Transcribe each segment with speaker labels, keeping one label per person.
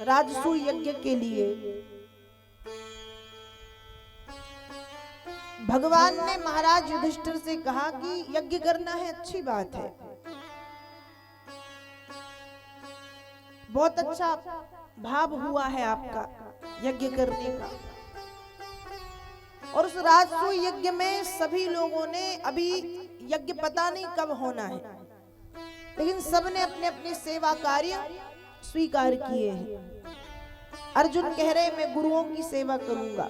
Speaker 1: राजसू यज्ञ के लिए भगवान ने महाराज युधिष्ठिर से कहा कि यज्ञ करना है, अच्छी बात है, बहुत अच्छा भाव हुआ है आपका यज्ञ करने का। और उस राजसू यज्ञ में सभी लोगों ने, अभी यज्ञ पता नहीं कब होना है, लेकिन सबने अपने अपने सेवा कार्य स्वीकार किए हैं। अर्जुन कह रहे मैं गुरुओं की सेवा करूंगा।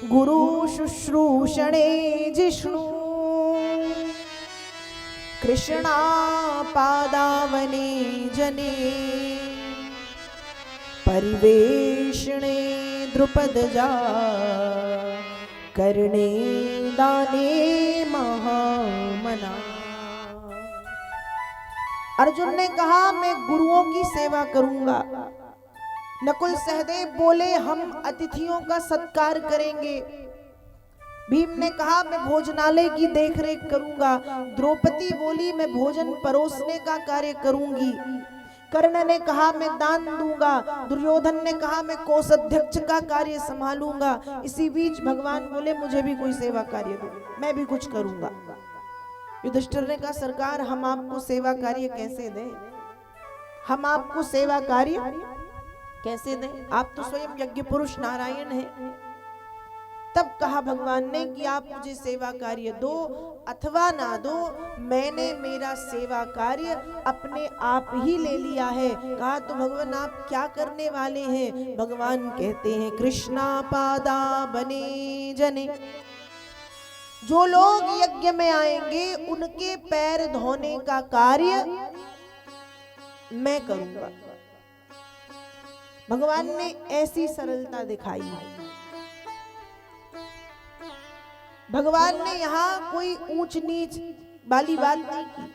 Speaker 1: गुरु शुश्रूषणे जिष्णु कृष्णा पादावने जने परिवेशणे द्रुपदजा करणे दाने महामना। अर्जुन ने कहा मैं गुरुओं की सेवा करूंगा। नकुल सहदेव बोले हम अतिथियों का सत्कार करेंगे। भीम ने कहा मैं भोजनालय की देखरेख करूंगा। द्रौपदी बोली मैं भोजन परोसने का कार्य करूंगी। कर्ण ने कहा मैं दान दूंगा। दुर्योधन ने कहा मैं कोषाध्यक्ष का कार्य संभालूंगा। इसी बीच भगवान बोले मुझे भी कोई सेवा कार्य दो, मैं भी कुछ करूंगा। युधिष्ठिर ने कहा सरकार हम आपको सेवा कार्य कैसे दें, हम आपको सेवा कार्य कैसे दें, आप तो स्वयं यज्ञ पुरुष नारायण हैं। तब कहा भगवान ने कि आप मुझे सेवा कार्य दो अथवा ना दो, मैंने मेरा सेवा कार्य अपने आप ही ले लिया है। कहा तो भगवान आप क्या करने वाले हैं? भगवान कहते हैं कृष्णा पादा बने जने, जो लोग यज्ञ में आएंगे उनके पैर धोने का कार्य मैं करूंगा। भगवान ने ऐसी सरलता दिखाई है। भगवान ने यहाँ कोई ऊंच नीच वाली बात नहीं की।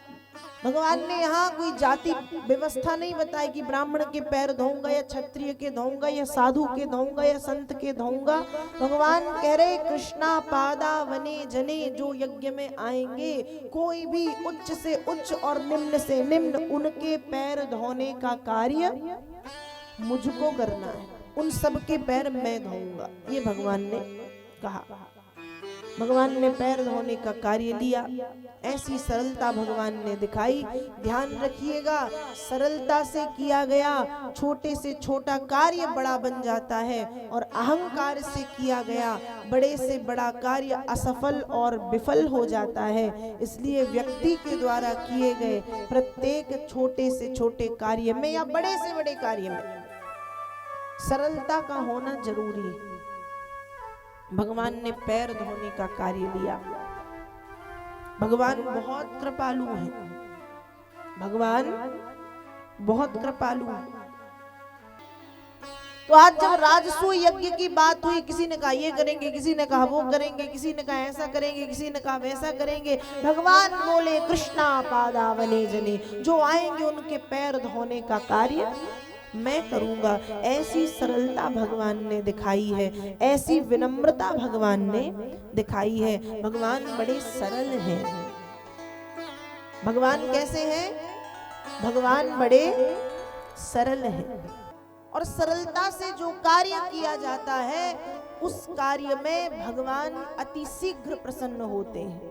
Speaker 1: भगवान ने यहाँ कोई जाति व्यवस्था नहीं बताई कि ब्राह्मण के पैर धोऊंगा या क्षत्रिय के धोऊंगा या साधु के धोऊंगा या संत के धोऊंगा। भगवान कह रहे कृष्णा पादा वने जने, जो यज्ञ में आएंगे कोई भी उच्च से उच्च और निम्न से निम्न, उनके पैर धोने का कार्य मुझको करना है, उन सबके पैर मैं धोऊंगा। ये भगवान ने कहा। भगवान ने पैर धोने का कार्य लिया। ऐसी सरलता भगवान ने दिखाई। ध्यान रखिएगा, सरलता से किया गया छोटे से छोटा कार्य बड़ा बन जाता है, और अहंकार से किया गया बड़े से बड़ा कार्य असफल और विफल हो जाता है। इसलिए व्यक्ति के द्वारा किए गए प्रत्येक छोटे से छोटे कार्य में या बड़े से बड़े कार्य में सरलता का होना जरूरी है। भगवान ने पैर धोने का कार्य लिया। भगवान बहुत कृपालु हैं। भगवान बहुत कृपालु हैं। तो आज जब राजसूय यज्ञ की बात हुई, किसी ने कहा ये करेंगे, किसी ने कहा वो करेंगे, किसी ने कहा ऐसा करेंगे, किसी ने कहा वैसा करेंगे। भगवान बोले कृष्णा पादावने जने, जो आएंगे उनके पैर धोने का कार्य मैं करूंगा। ऐसी सरलता भगवान ने दिखाई है, ऐसी विनम्रता भगवान ने दिखाई है। भगवान बड़े सरल हैं। भगवान कैसे हैं? भगवान बड़े सरल हैं, और सरलता से जो कार्य किया जाता है उस कार्य में भगवान अति शीघ्र प्रसन्न होते हैं।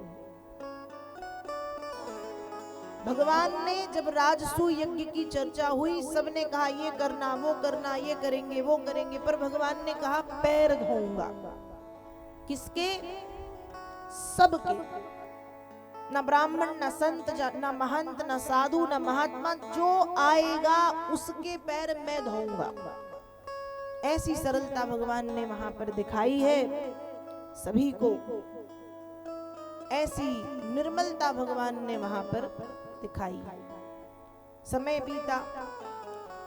Speaker 1: भगवान ने जब राजसू यज्ञ की चर्चा हुई, सबने कहा ये करना, वो करना, ये करेंगे, वो करेंगे, पर भगवान ने कहा पैर धोऊंगा। किसके? सबके। न ब्राह्मण, न संत, न महंत, न साधु, न महात्मा, जो आएगा उसके पैर मैं धोऊंगा। ऐसी सरलता भगवान ने वहां पर दिखाई है सभी को। ऐसी निर्मलता भगवान ने वहां पर दिखाई। समय बीता,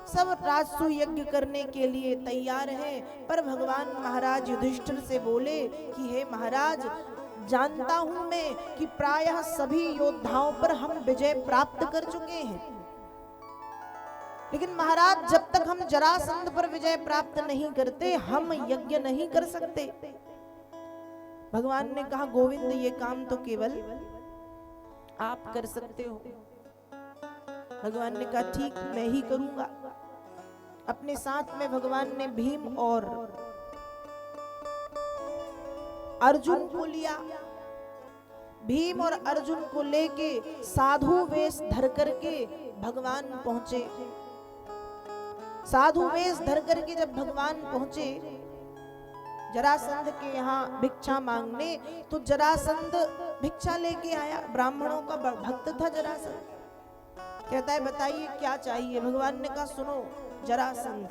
Speaker 1: सब राजसू यज्ञ करने के लिए तैयार हैं, पर भगवान महाराज युधिष्ठिर से बोले कि हे महाराज, जानता हूं मैं कि प्रायः सभी योद्धाओं पर हम विजय प्राप्त कर चुके हैं, लेकिन महाराज जब तक हम जरासंध पर विजय प्राप्त नहीं करते हम यज्ञ नहीं कर सकते। भगवान ने कहा गोविंद ये काम तो केवल आप कर सकते हो। भगवान ने कहा ठीक, मैं ही करूंगा। अपने साथ में भगवान ने भीम और अर्जुन को लिया। भीम और अर्जुन को लेके साधु वेश धर करके भगवान पहुंचे। साधु वेश धर करके जब भगवान पहुंचे जरासंध के यहाँ भिक्षा मांगने, तो जरासंध भिक्षा लेके आया। ब्राह्मणों का भक्त था जरासंध। कहता है बताइए क्या चाहिए। भगवान ने कहा सुनो जरासंध,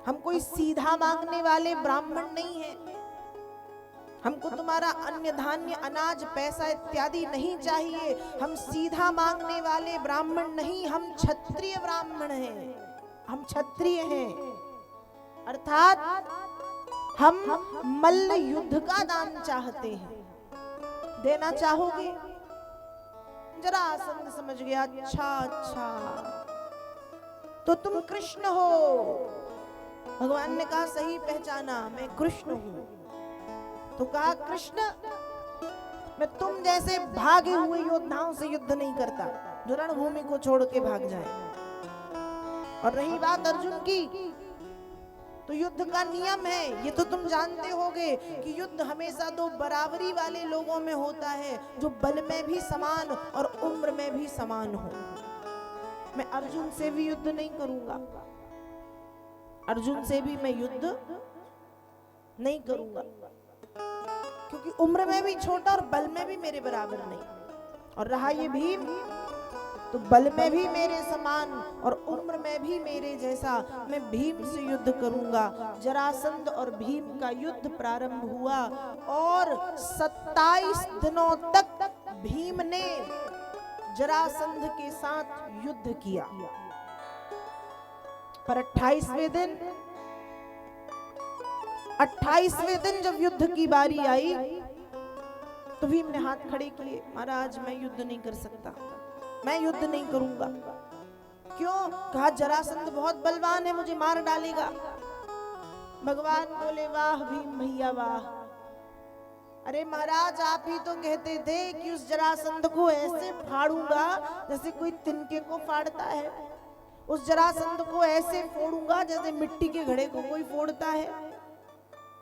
Speaker 1: हम कोई सीधा मांगने वाले ब्राह्मण नहीं हैं। हमको तुम्हारा अन्य धान्य अनाज पैसा इत्यादि नहीं चाहिए। हम सीधा मांगने वाले ब्राह्मण नहीं, हम क्षत्रिय ब्राह्मण हैं। हम क्षत्रिय हैं, अर्थात हम मल्ल युद्ध का दान चाहते हैं। देना चाहोगे? जरासंध समझ गया, अच्छा तो तुम कृष्ण हो। भगवान ने कहा सही पहचाना, मैं कृष्ण हूं। तो कहा कृष्ण, मैं तुम जैसे भागे हुए योद्धाओं से युद्ध नहीं करता जो रणभूमि को छोड़ के भाग जाए। और रही बात अर्जुन की, तो युद्ध का नियम है, ये तो तुम जानते होगे कि युद्ध हमेशा दो बराबरी वाले लोगों में होता है, जो बल में भी समान और उम्र में भी समान हो। मैं अर्जुन से भी युद्ध नहीं करूंगा, अर्जुन से भी मैं युद्ध नहीं करूंगा, क्योंकि उम्र में भी छोटा और बल में भी मेरे बराबर नहीं। और रहा ये भीम, तो बल में भी मेरे समान और उम्र में भी मेरे जैसा, मैं भीम से युद्ध करूंगा। जरासंध और भीम का युद्ध प्रारंभ हुआ और 27 दिनों तक भीम ने जरासंध के साथ युद्ध किया। पर 28वें दिन जब युद्ध की बारी आई तो भीम ने हाथ खड़े किए, महाराज मैं युद्ध नहीं कर सकता, मैं युद्ध नहीं करूंगा। क्यों? कहा जरासंध बहुत बलवान है, मुझे मार डालेगा। भगवान बोले वाह भीम भैया वाह। अरे महाराज आप ही तो कहते थे कि उस जरासंध को ऐसे फाड़ूंगा जैसे कोई तिनके को फाड़ता है, उस जरासंध को ऐसे फोड़ूंगा जैसे मिट्टी के घड़े को कोई फोड़ता है।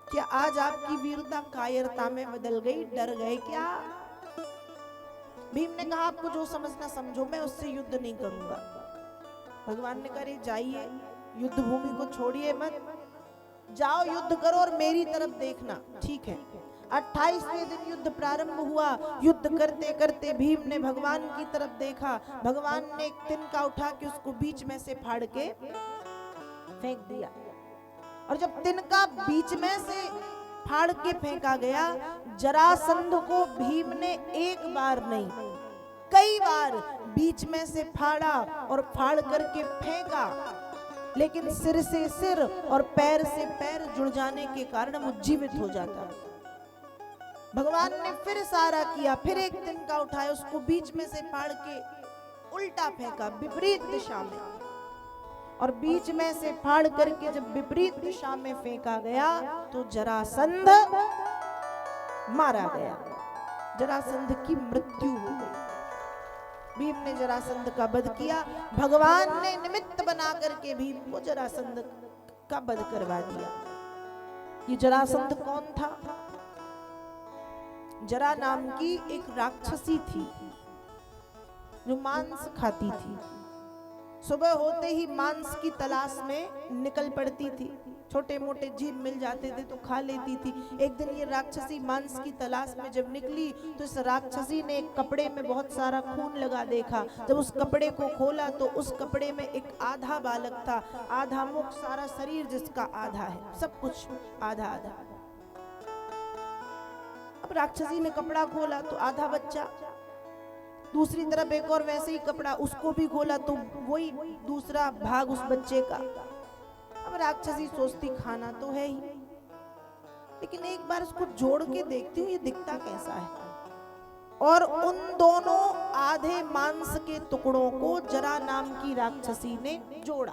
Speaker 1: क्या आज आपकी वीरता कायरता में बदल गई? डर गए क्या? भीम ने कहा आपको जो समझना समझो, मैं उससे युद्ध नहीं करूंगा। भगवान ने कहा जाइए, युद्ध भूमि को छोड़िए मत, जाओ युद्ध करो और मेरी तरफ देखना। ठीक है। 28वें दिन युद्ध प्रारंभ हुआ। युद्ध करते करते भीम ने भगवान की तरफ देखा। भगवान ने एक तिनका उठा के उसको बीच में से फाड़ के फेंक दिया। और जब तिनका बीच में से फाड़ के फेंका गया, जरासंध को भीम ने एक बार नहीं कई बार बीच में से फाड़ा और फाड़ करके फेंका, लेकिन सिर से सिर और पैर से पैर जुड़ जाने के कारण वो जीवित हो जाता। भगवान ने फिर सारा किया, फिर एक तिनका उठाया, उसको बीच में से फाड़ के उल्टा फेंका विपरीत दिशा में, और बीच में से फाड़ करके जब विपरीत दिशा में फेंका गया तो जरासंध मारा गया। जरासंध की मृत्यु हो गई। भीम ने जरासंध का वध किया। भगवान ने निमित्त बना करके भीम को जरासंध का वध करवा दिया। ये जरासंध कौन था? जरा नाम की एक राक्षसी थी जो मांस खाती थी। सुबह होते ही मांस की तलाश में निकल पड़ती थी। छोटे मोटे जीव मिल जाते थे तो खा लेती थी। एक दिन ये राक्षसी मांस की तलाश में जब निकली तो इस राक्षसी ने एक कपड़े में बहुत सारा खून लगा देखा। जब उस कपड़े को खोला तो उस कपड़े में एक आधा बालक था, आधा मुख, सारा शरीर जिसका आधा है, सब कुछ आधा आधा। अब राक्षसी ने कपड़ा खोला तो आधा बच्चा, दूसरी तरफ एक और वैसे ही कपड़ा, उसको भी खोला तो वही दूसरा भाग उस बच्चे का। अब राक्षसी सोचती खाना तो है ही, लेकिन एक बार उसको जोड़ के देखती हूँ ये दिखता कैसा है। और उन दोनों आधे मांस के टुकड़ों को जरा नाम की राक्षसी ने जोड़ा।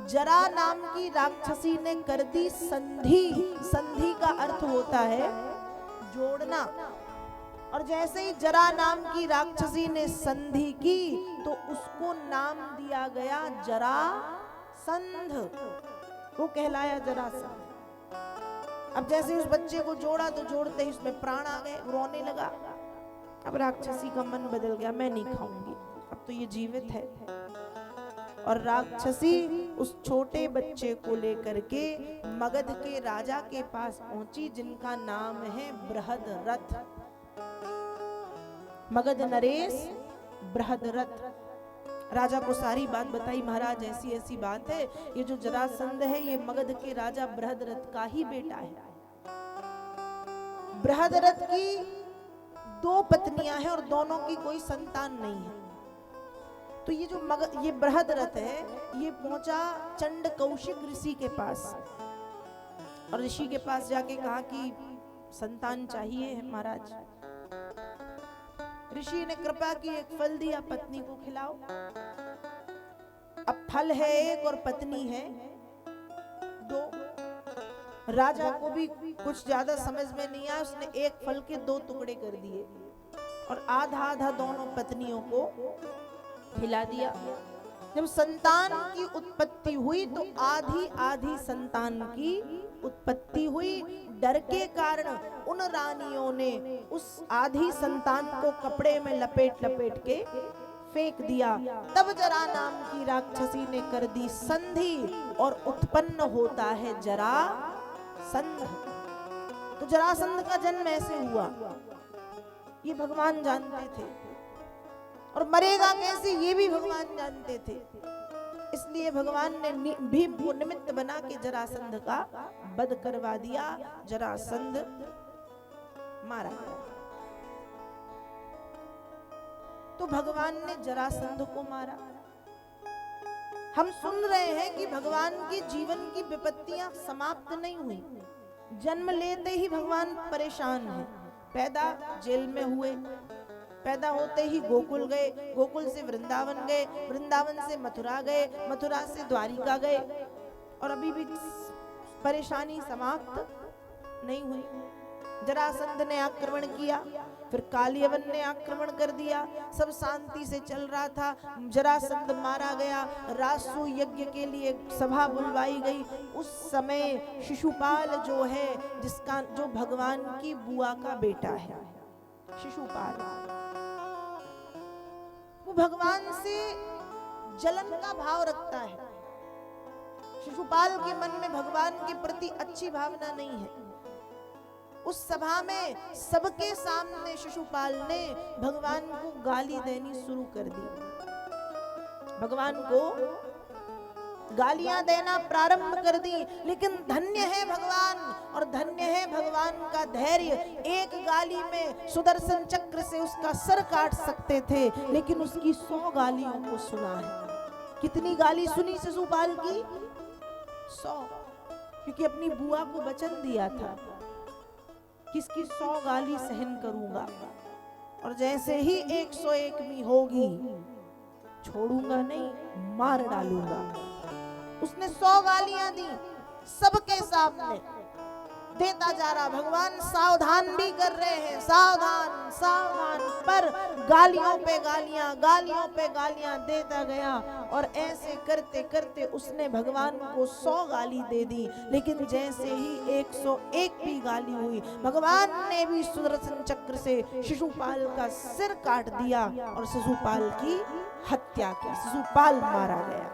Speaker 1: जरा नाम की राक्षसी ने कर दी संधि। संधि का अर्थ होता है जोड़ना। और जैसे ही जरा नाम की राक्षसी ने संधि की तो उसको नाम दिया गया जरा संध, वो कहलाया जरासंध। अब जैसे उस बच्चे को जोड़ा तो जोड़ते ही उसमें प्राण आ गए, रोने लगा। अब राक्षसी का मन बदल गया, मैं नहीं खाऊंगी, अब तो ये जीवित है। और राक्षसी उस छोटे बच्चे को लेकर के मगध के राजा के पास पहुंची, जिनका नाम है बृहदरथ। मगध नरेश बृहदरथ। राजा को सारी बात बताई, महाराज ऐसी ऐसी बात है, ये जो जरासंध है ये मगध के राजा बृहदरथ का ही बेटा है। बृहदरथ की 2 पत्नियां हैं और दोनों की कोई संतान नहीं है। तो ये जो ये बृहदरथ है, ये पहुंचा चंड कौशिक ऋषि के पास, और ऋषि के पास जाके कहा कि संतान चाहिए है महाराज। ऋषि ने कृपा की, एक फल दिया, पत्नी को खिलाओ। अब फल है एक और पत्नी है 2। राजा को भी कुछ ज्यादा समझ में नहीं आया, उसने एक फल के 2 टुकड़े कर दिए और आधा आधा दोनों पत्नियों को खिला दिया। जब संतान की उत्पत्ति हुई तो आधी आधी संतान की उत्पत्ति हुई। डर के कारण उन रानियों ने उस आधी संतान को कपड़े में लपेट लपेट के फेंक दिया। तब जरा नाम की राक्षसी ने कर दी संधि और उत्पन्न होता है जरासंध। तो जरासंध का जन्म ऐसे हुआ, ये भगवान जानते थे, और मरेगा कैसे ये भी भगवान जानते थे। इसलिए भगवान ने भी निमित्त बना के जरासंध का वध करवा दिया। जरासंध मारा गया। तो भगवान ने जरासंध को मारा। हम सुन रहे हैं कि भगवान के जीवन की विपत्तियां समाप्त नहीं हुई। जन्म लेते ही भगवान परेशान हैं। पैदा जेल में हुए, पैदा होते ही गोकुल गए, गोकुल से वृंदावन गए, वृंदावन से मथुरा गए, मथुरा से द्वारिका गए, और अभी भी परेशानी समाप्त नहीं हुई। जरासंध ने आक्रमण किया, फिर कालियवन ने आक्रमण कर दिया। सब शांति से चल रहा था, जरासंध मारा गया। रासु यज्ञ के लिए सभा बुलवाई गई। उस समय शिशुपाल जो है, जिसका जो भगवान की बुआ का बेटा है, शिशुपाल, वो भगवान से जलन का भाव रखता है। शिशुपाल के मन में भगवान के प्रति अच्छी भावना नहीं है। उस सभा में सबके सामने शिशुपाल ने भगवान को गाली देनी शुरू कर दी। भगवान को गालियां देना प्रारंभ कर दी। लेकिन धन्य है भगवान और धन्य है भगवान का धैर्य। एक गाली में सुदर्शन चक्र से उसका सर काट सकते थे, लेकिन उसकी 100 गालियों को सुना है। कितनी गाली सुनी शिशुपाल की? 100, क्योंकि अपनी बुआ को वचन दिया था किसकी 100 गाली सहन करूंगा, और जैसे ही 101वीं होगी छोड़ूंगा नहीं, मार डालूंगा। उसने 100 गालियां दी सबके सामने, देता जा रहा। भगवान सावधान भी कर रहे हैं, सावधान सावधान, पर गालियों पे गालियां, गालियों पे गालियां देता गया। और ऐसे करते करते उसने भगवान को 100 गाली दे दी। लेकिन जैसे ही 101वीं गाली हुई, भगवान ने भी सुदर्शन चक्र से शिशुपाल का सिर काट दिया और शिशुपाल की हत्या की। शिशुपाल मारा गया।